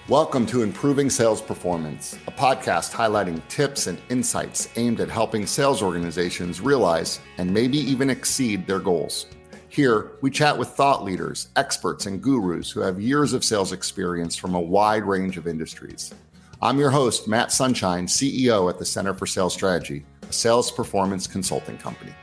Welcome to Improving Sales Performance, a podcast highlighting tips and insights aimed at helping sales organizations realize and maybe even exceed their goals. Here, we chat with thought leaders, experts, and gurus who have years of sales experience from a wide range of industries. I'm your host, Matt Sunshine, CEO at the Center for Sales Strategy, a sales performance consulting company.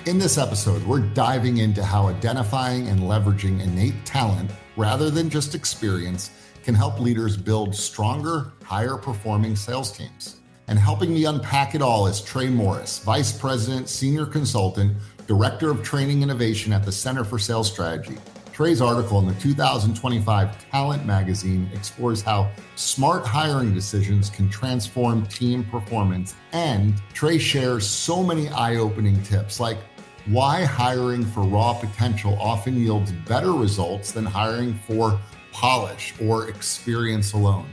In this episode, we're diving into how identifying and leveraging innate talent, rather than just experience, can help leaders build stronger, higher performing sales teams. And helping me unpack it all is Trey Morris, Vice President, Senior Consultant, Director of Training Innovation at the Center for Sales Strategy. Trey's article in the 2025 Talent magazine explores how smart hiring decisions can transform team performance. And Trey shares so many eye-opening tips like why hiring for raw potential often yields better results than hiring for polish or experience alone.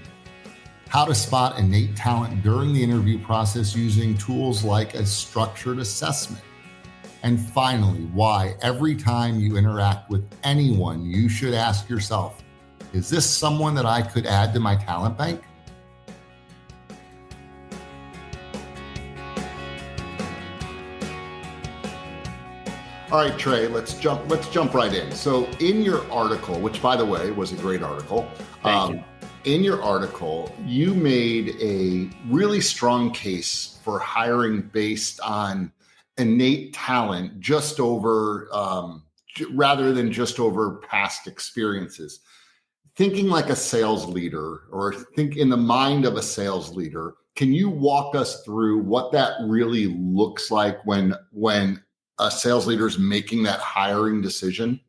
How to spot innate talent during the interview process using tools like a structured assessment. And finally, why every time you interact with anyone, you should ask yourself, is this someone that I could add to my talent bank? All right, Trey, let's jump right in. So in your article, which by the way was a great article, in your article, you made a really strong case for hiring based on innate talent just over, rather than just over past experiences. Thinking like a sales leader, or think in the mind of a sales leader, can you walk us through what that really looks like when a sales leader is making that hiring decision?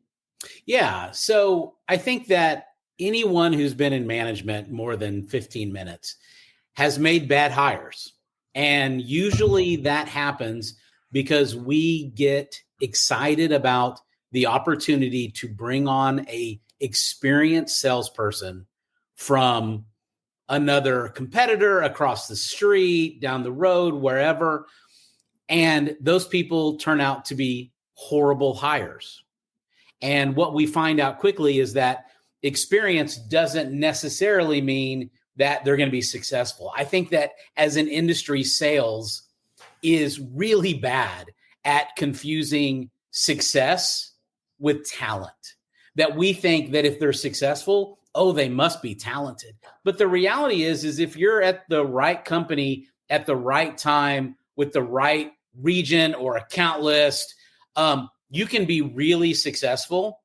Yeah. So I think that anyone who's been in management more than 15 minutes has made bad hires. And usually that happens because we get excited about the opportunity to bring on a experienced salesperson from another competitor across the street, down the road, wherever. And those people turn out to be horrible hires. And what we find out quickly is that experience doesn't necessarily mean that they're going to be successful. I think that as an industry, sales is really bad at confusing success with talent. That we think that if they're successful, oh, they must be talented. But the reality is if you're at the right company at the right time with the right region or account list, you can be really successful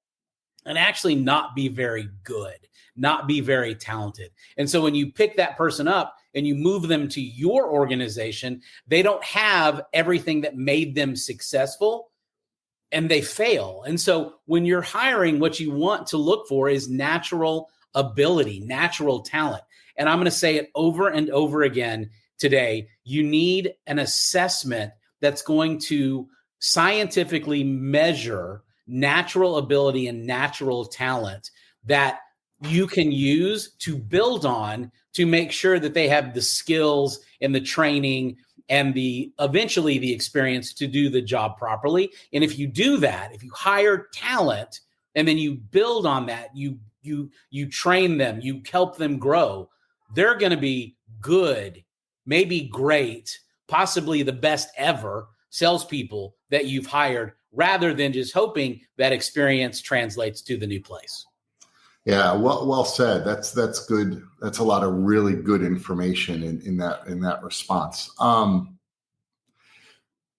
and actually not be very good, not be very talented. And so when you pick that person up and you move them to your organization, they don't have everything that made them successful and they fail. And so when you're hiring, what you want to look for is natural ability, natural talent. And I'm going to say it over and over again today. You need an assessment that's going to scientifically measure natural ability and natural talent that you can use to build on to make sure that they have the skills and the training and eventually the experience to do the job properly. And if you do that, if you hire talent and then you build on that, you train them, you help them grow, they're going to be good, maybe great, possibly the best ever salespeople that you've hired, rather than just hoping that experience translates to the new place. Yeah, well said. That's good. That's a lot of really good information in that response.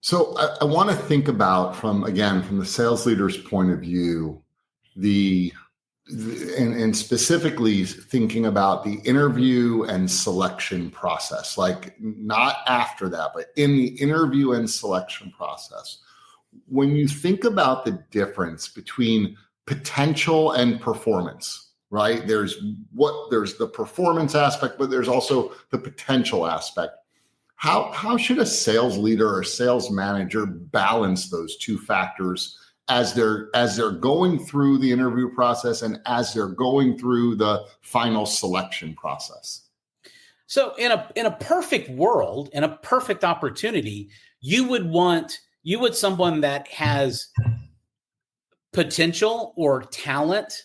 So I want to think about from the sales leader's point of view, and specifically thinking about the interview and selection process, like not after that, but in the interview and selection process. When you think about the difference between potential and performance, right? There's the performance aspect, but there's also the potential aspect. How should a sales leader or sales manager balance those two factors as they're going through the interview process and as they're going through the final selection process? So in a perfect world, in a perfect opportunity, you would someone that has potential or talent,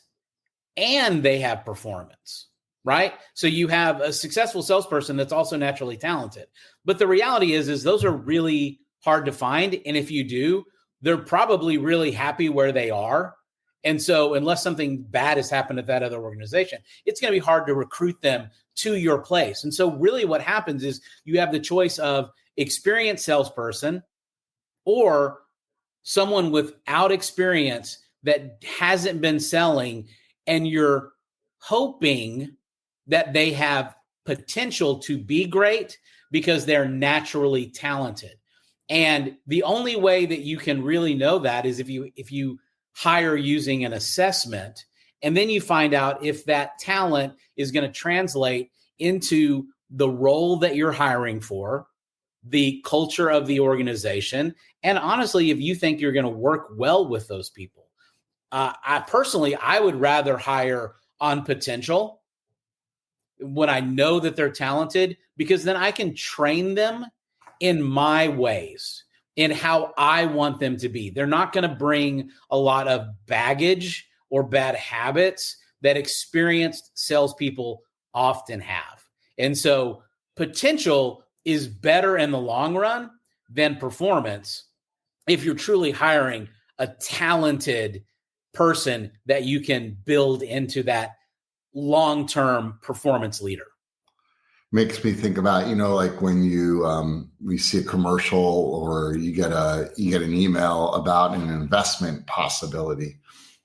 and they have performance, right? So you have a successful salesperson that's also naturally talented. But the reality is those are really hard to find. And if you do, they're probably really happy where they are. And so unless something bad has happened at that other organization, it's going to be hard to recruit them to your place. And so really what happens is you have the choice of experienced salesperson or someone without experience that hasn't been selling, and you're hoping that they have potential to be great because they're naturally talented. And the only way that you can really know that is if you hire using an assessment, and then you find out if that talent is going to translate into the role that you're hiring for, the culture of the organization, and honestly, if you think you're going to work well with those people. I would rather hire on potential when I know that they're talented, because then I can train them in my ways, in how I want them to be. They're not going to bring a lot of baggage or bad habits that experienced salespeople often have. And so potential is better in the long run than performance if you're truly hiring a talented person that you can build into that long-term performance leader. Makes me think about, like when we see a commercial or you get an email about an investment possibility,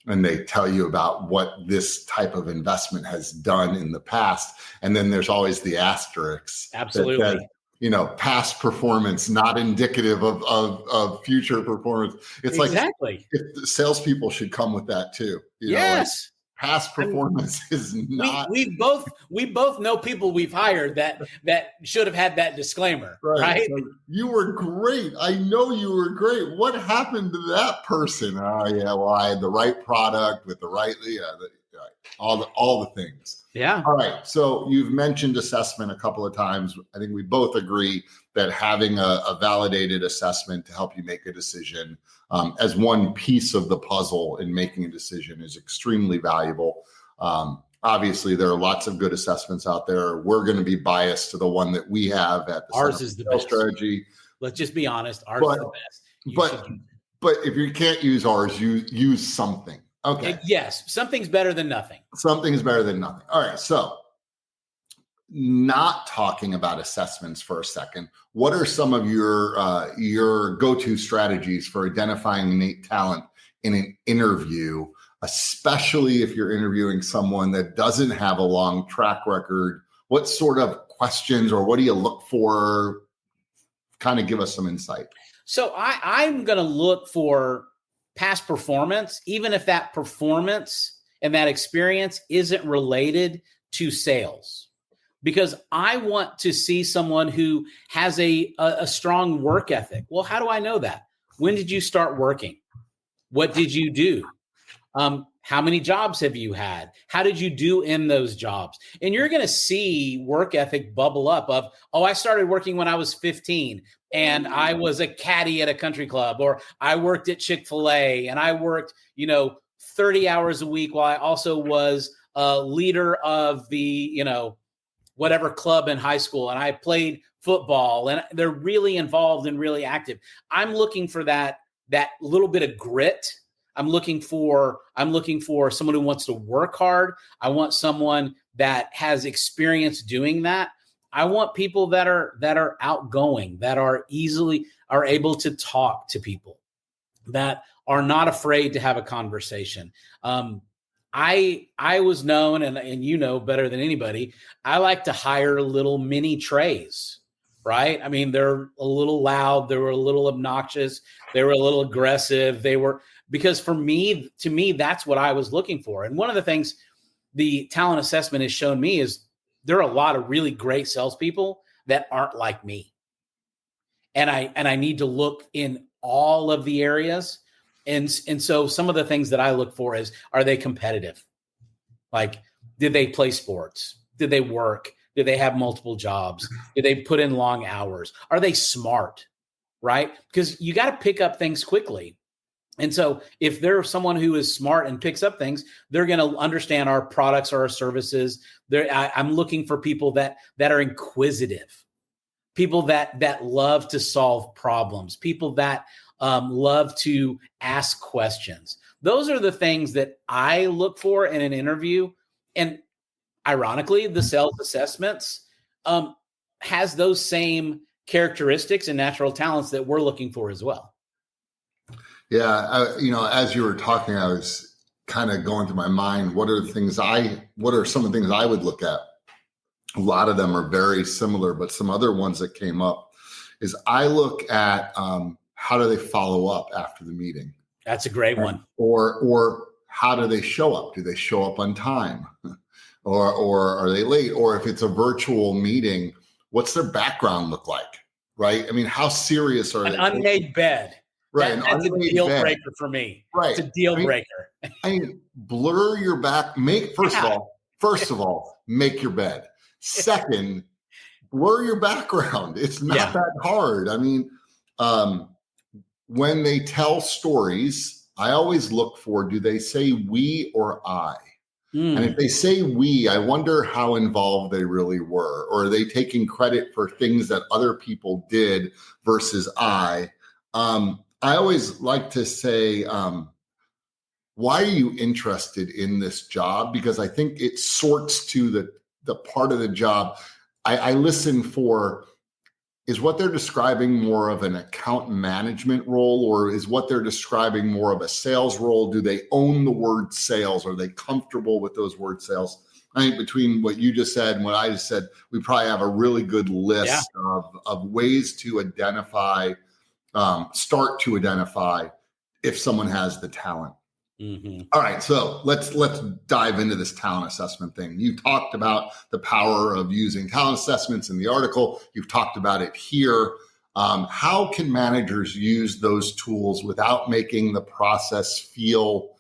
and they tell you about what this type of investment has done in the past. And then there's always the asterisk. Absolutely. That says, past performance, not indicative of future performance. It's exactly. Like if the salespeople should come with that too. Yes. Past performance is not. We both know people we've hired that should have had that disclaimer, right? So you were great. I know you were great. What happened to that person? Oh yeah, well, I had the right product with the right, all the things. Yeah. All right. So you've mentioned assessment a couple of times. I think we both agree that having a validated assessment to help you make a decision as one piece of the puzzle in making a decision is extremely valuable. Obviously, there are lots of good assessments out there. We're going to be biased to the one that we have at the ours is the best strategy. Let's just be honest. Ours is the best. But if you can't use ours, you use something. Okay. Yes. Something's better than nothing. Something's better than nothing. All right. So not talking about assessments for a second, what are some of your go-to strategies for identifying innate talent in an interview, especially if you're interviewing someone that doesn't have a long track record? What sort of questions or what do you look for? Kind of give us some insight. So I'm going to look for past performance, even if that performance and that experience isn't related to sales, because I want to see someone who has a strong work ethic. Well, how do I know that? When did you start working? What did you do? How many jobs have you had? How did you do in those jobs? And you're going to see work ethic bubble up of, I started working when I was 15 and I was a caddy at a country club, or I worked at Chick-fil-A and I worked, 30 hours a week while I also was a leader of the, whatever club in high school. And I played football, and they're really involved and really active. I'm looking for that little bit of grit. I'm looking for someone who wants to work hard. I want someone that has experience doing that. I want people that are outgoing, that are able to talk to people, that are not afraid to have a conversation. I was known, and you know better than anybody, I like to hire little mini Treys, right? I mean, they're a little loud, they were a little obnoxious, they were a little aggressive, because to me, that's what I was looking for. And one of the things the talent assessment has shown me is there are a lot of really great salespeople that aren't like me. And I need to look in all of the areas. And so some of the things that I look for is, are they competitive? Like, did they play sports? Did they work? Did they have multiple jobs? Did they put in long hours? Are they smart? Right? Because you got to pick up things quickly. And so if they're someone who is smart and picks up things, they're going to understand our products or our services. I'm looking for people that are inquisitive, people that love to solve problems, people that love to ask questions. Those are the things that I look for in an interview. And ironically, the sales assessments has those same characteristics and natural talents that we're looking for as well. Yeah, as you were talking, I was kind of going through my mind. What are some of the things I would look at? A lot of them are very similar, but some other ones that came up is I look at how do they follow up after the meeting? That's a great one. Or how do they show up? Do they show up on time? Or are they late? Or if it's a virtual meeting, what's their background look like? Right? I mean, how serious are they? An unmade bed. Right. That's a deal breaker for me. Right. It's a deal breaker. Blur your back. First of all, make your bed. Second, blur your background. It's not that hard. I mean, when they tell stories, I always look for, do they say we or I? And if they say we, I wonder how involved they really were. Or are they taking credit for things that other people did versus I? I always like to say, why are you interested in this job? Because I think it sorts to the part of the job. I listen for, is what they're describing more of an account management role, or is what they're describing more of a sales role? Do they own the word sales? Are they comfortable with those word sales? I think between what you just said and what I just said, we probably have a really good list of ways to identify, start to identify if someone has the talent. Mm-hmm. All right, so let's dive into this talent assessment thing. You talked about the power of using talent assessments in the article. You've talked about it here. How can managers use those tools without making the process feel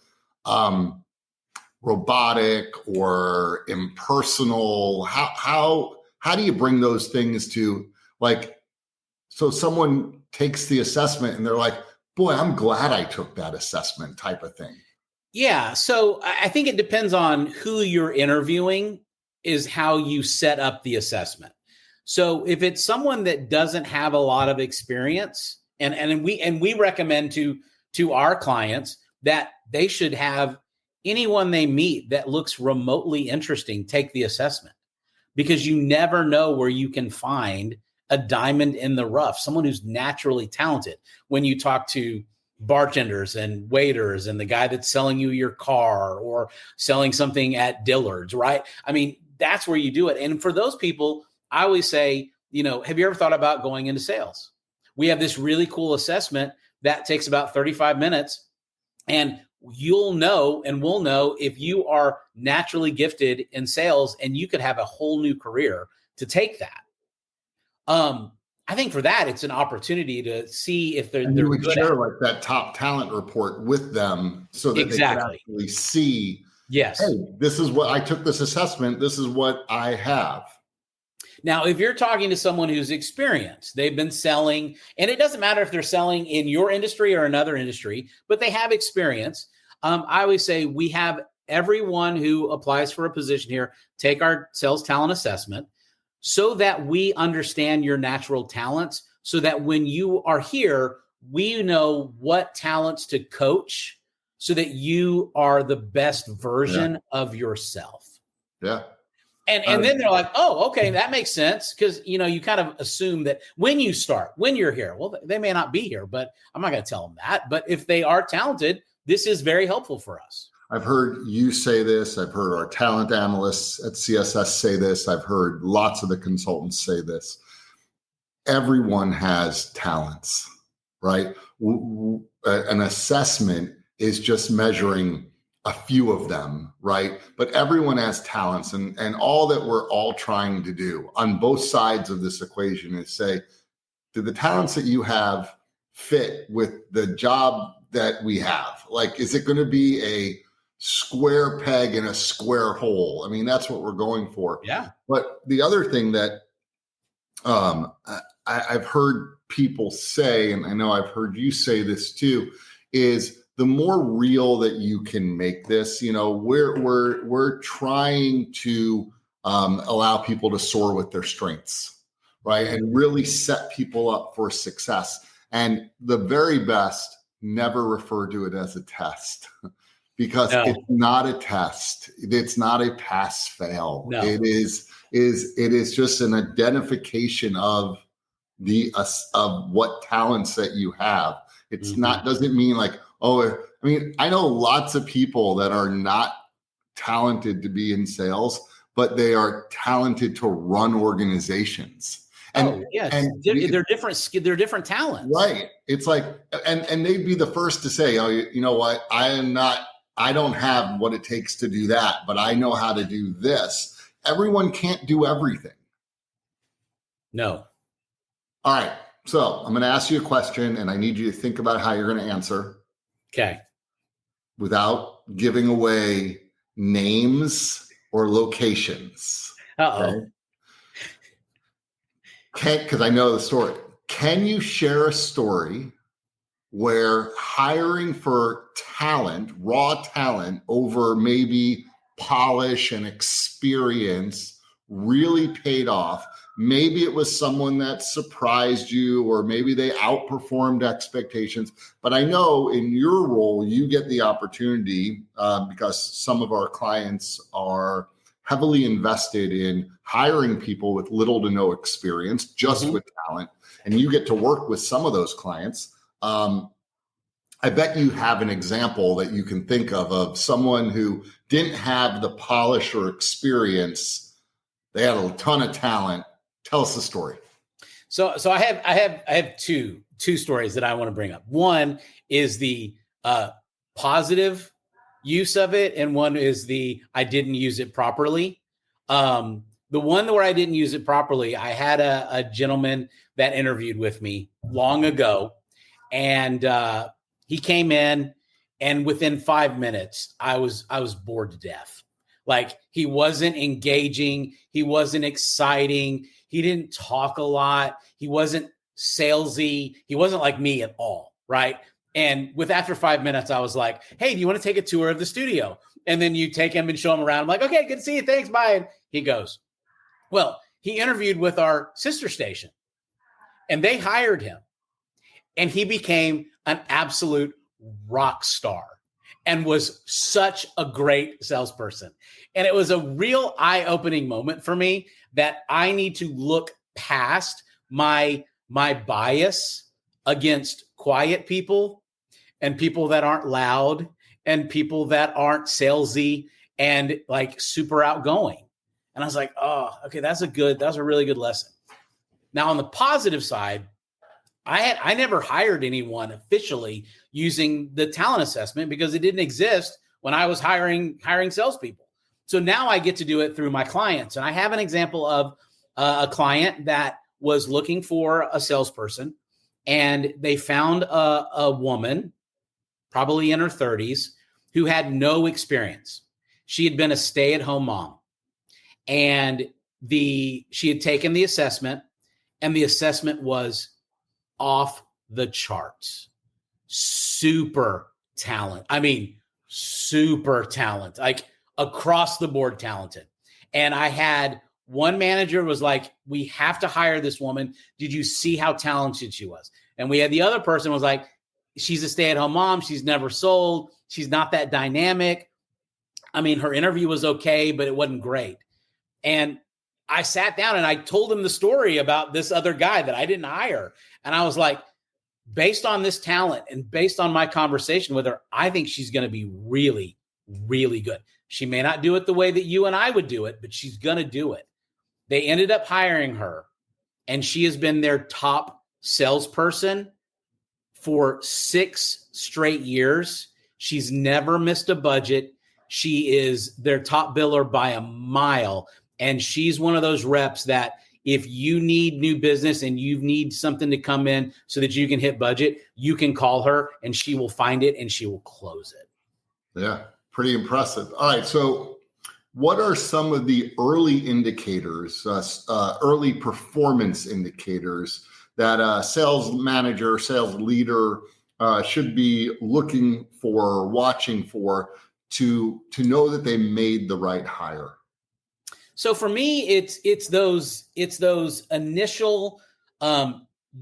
robotic or impersonal? How do you bring those things to, like, so someone takes the assessment and they're like, boy, I'm glad I took that assessment type of thing? Yeah. So I think it depends on who you're interviewing is how you set up the assessment. So if it's someone that doesn't have a lot of experience, and we recommend to our clients that they should have anyone they meet that looks remotely interesting take the assessment, because you never know where you can find a diamond in the rough, someone who's naturally talented. When you talk to bartenders and waiters and the guy that's selling you your car or selling something at Dillard's, right? I mean, that's where you do it. And for those people, I always say, have you ever thought about going into sales? We have this really cool assessment that takes about 35 minutes, and you'll know and we'll know if you are naturally gifted in sales, and you could have a whole new career to take that. I think for that, it's an opportunity to see if they're you would share like that top talent report with them so that they can actually see, yes, hey, this is what I took this assessment. This is what I have. Now, if you're talking to someone who's experienced, they've been selling, and it doesn't matter if they're selling in your industry or another industry, but they have experience. I always say we have everyone who applies for a position here take our sales talent assessment, so that we understand your natural talents, so that when you are here, we know what talents to coach so that you are the best version of yourself. Yeah. And then they're like, oh, okay, that makes sense. Because, you kind of assume that when you're here, well, they may not be here, but I'm not going to tell them that. But if they are talented, this is very helpful for us. I've heard you say this. I've heard our talent analysts at CSS say this. I've heard lots of the consultants say this. Everyone has talents, right? An assessment is just measuring a few of them, right? But everyone has talents, and all that we're all trying to do on both sides of this equation is say, do the talents that you have fit with the job that we have? Like, is it going to be a square peg in a square hole? I mean, that's what we're going for. Yeah. But the other thing that I've heard people say, and I know I've heard you say this too, is the more real that you can make this, we're trying to allow people to soar with their strengths, right? And really set people up for success. And the very best, never refer to it as a test because it's not a test. It's not a pass fail. No. It is just an identification of of what talents that you have. It's not, doesn't mean like, I know lots of people that are not talented to be in sales, but they are talented to run organizations. And they're different. They're different talents, right? It's like, and they'd be the first to say, "Oh, you know what? I don't have what it takes to do that, but I know how to do this." Everyone can't do everything. No. All right. So I'm going to ask you a question, and I need you to think about how you're going to answer. Okay. Without giving away names or locations. Okay? Because I know the story. Can you share a story where hiring for talent, raw talent, over maybe polish and experience really paid off? Maybe it was someone that surprised you, or maybe they outperformed expectations. But I know in your role, you get the opportunity because some of our clients are heavily invested in hiring people with little to no experience, just with talent. And you get to work with some of those clients. I bet you have an example that you can think of someone who didn't have the polish or experience. They had a ton of talent. Tell us the story. So I have two stories that I want to bring up. One is the positive use of it, and one is the I didn't use it properly. The one where I didn't use it properly, I had a gentleman that interviewed with me long ago, and he came in, and within 5 minutes, I was bored to death. Like, he wasn't engaging, he wasn't exciting, he didn't talk a lot, he wasn't salesy, he wasn't like me at all, right? And after 5 minutes, I was like, "Hey, do you want to take a tour of the studio?" And then you take him and show him around. I'm like, "Okay, good to see you. Thanks, bye." And he goes, "Well, he interviewed with our sister station, and they hired him, and he became an absolute rock star and was such a great salesperson." And it was a real eye-opening moment for me that I need to look past my bias against quiet people and people that aren't loud and people that aren't salesy and like super outgoing. And I was like, "Oh, okay, that was a really good lesson." Now, on the positive side, I never hired anyone officially using the talent assessment because it didn't exist when I was hiring salespeople. So now I get to do it through my clients. And I have an example of a client that was looking for a salesperson, and they found a woman, probably in her 30s, who had no experience. She had been a stay-at-home mom, and she had taken the assessment, and the assessment was off the charts. Super talent. I mean, super talent, like across the board talented. And I had one manager was like, "We have to hire this woman. Did you see how talented she was?" And we had the other person was like, "She's a stay-at-home mom. She's never sold. She's not that dynamic. I mean, her interview was okay, but it wasn't great." And I sat down and I told him the story about this other guy that I didn't hire. And I was like, based on this talent and based on my conversation with her, I think she's going to be really, really good. She may not do it the way that you and I would do it, but she's going to do it. They ended up hiring her, and she has been their top salesperson for 6 straight years. She's never missed a budget. She is their top biller by a mile. And she's one of those reps that if you need new business and you need something to come in so that you can hit budget, you can call her and she will find it and she will close it. Yeah, pretty impressive. All right. So what are some of the early indicators, early performance indicators that a sales manager, sales leader should be looking for, watching for, to know that they made the right hire? So for me, it's those initial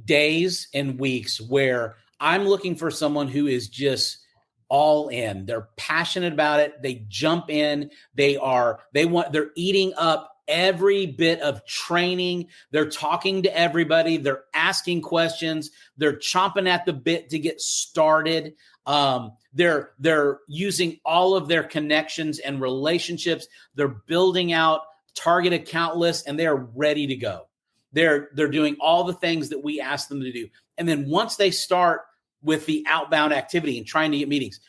days and weeks where I'm looking for someone who is just all in. They're passionate about it. They jump in. They're eating up every bit of training. They're talking to everybody. They're asking questions. They're chomping at the bit to get started. They're using all of their connections and relationships. They're building out target account lists, and they're ready to go. They're doing all the things that we ask them to do. And then once they start with the outbound activity and trying to get meetings,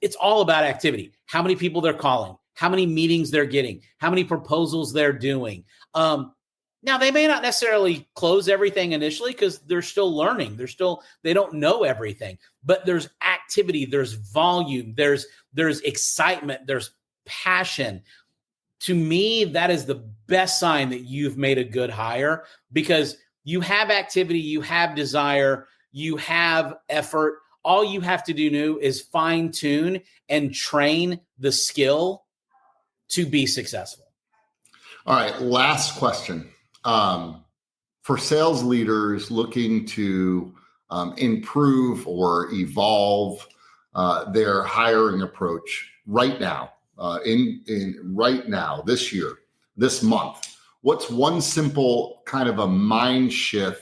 it's all about activity. How many people they're calling, how many meetings they're getting, how many proposals they're doing. Now, they may not necessarily close everything initially because they're still learning. They don't know everything, but there's activity, there's volume, there's excitement, there's passion. To me, that is the best sign that you've made a good hire, because you have activity, you have desire, you have effort. All you have to do now is fine tune and train the skill to be successful. All right, last question. For sales leaders looking to improve or evolve their hiring approach right now, right now, this year, this month, what's one simple kind of a mindset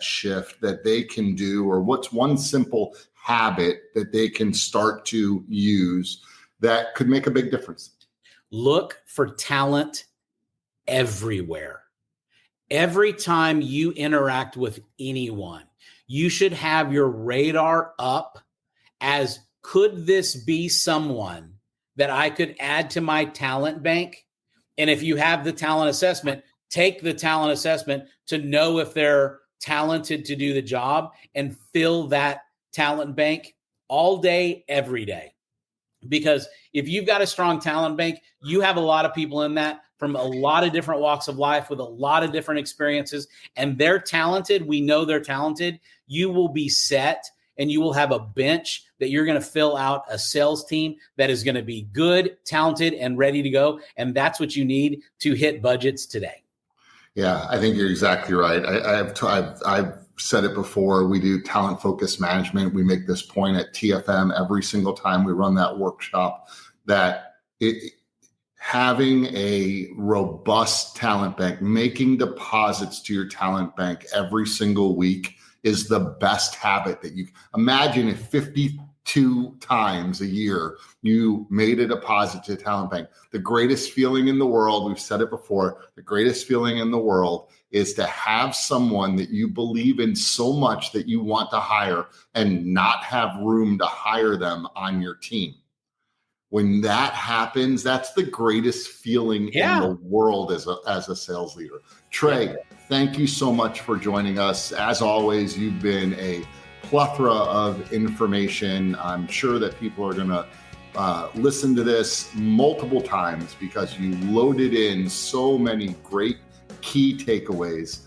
shift that they can do, or what's one simple habit that they can start to use that could make a big difference? Look for talent everywhere. Every time you interact with anyone, you should have your radar up as, could this be someone that I could add to my talent bank? And if you have the talent assessment, take the talent assessment to know if they're talented to do the job, and fill that talent bank all day, every day. Because if you've got a strong talent bank, you have a lot of people in that from a lot of different walks of life with a lot of different experiences, and they're talented. We know they're talented. You will be set, and you will have a bench that you're going to fill out a sales team that is going to be good, talented, and ready to go. And that's what you need to hit budgets today. Yeah, I think you're exactly right. I've said it before. We do talent focused management. We make this point at TFM every single time we run that workshop, that having a robust talent bank, making deposits to your talent bank every single week, is the best habit that you imagine. If 52 times a year you made a deposit to a talent bank, the greatest feeling in the world, we've said it before, the greatest feeling in the world is to have someone that you believe in so much that you want to hire and not have room to hire them on your team. When that happens, that's the greatest feeling in the world as a sales leader. Trey, thank you so much for joining us. As always, you've been a plethora of information. I'm sure that people are going to listen to this multiple times because you loaded in so many great key takeaways.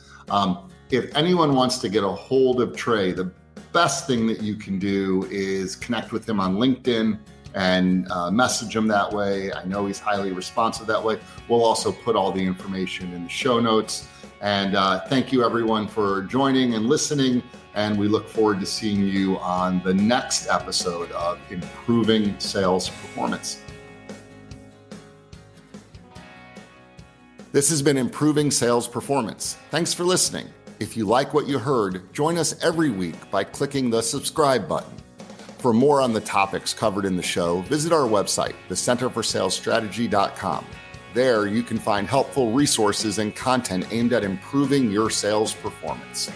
If anyone wants to get a hold of Trey, the best thing that you can do is connect with him on LinkedIn and message him that way. I know he's highly responsive that way. We'll also put all the information in the show notes. And thank you everyone for joining and listening. And we look forward to seeing you on the next episode of Improving Sales Performance. This has been Improving Sales Performance. Thanks for listening. If you like what you heard, join us every week by clicking the subscribe button. For more on the topics covered in the show, visit our website, thecenterforsalesstrategy.com. There you can find helpful resources and content aimed at improving your sales performance.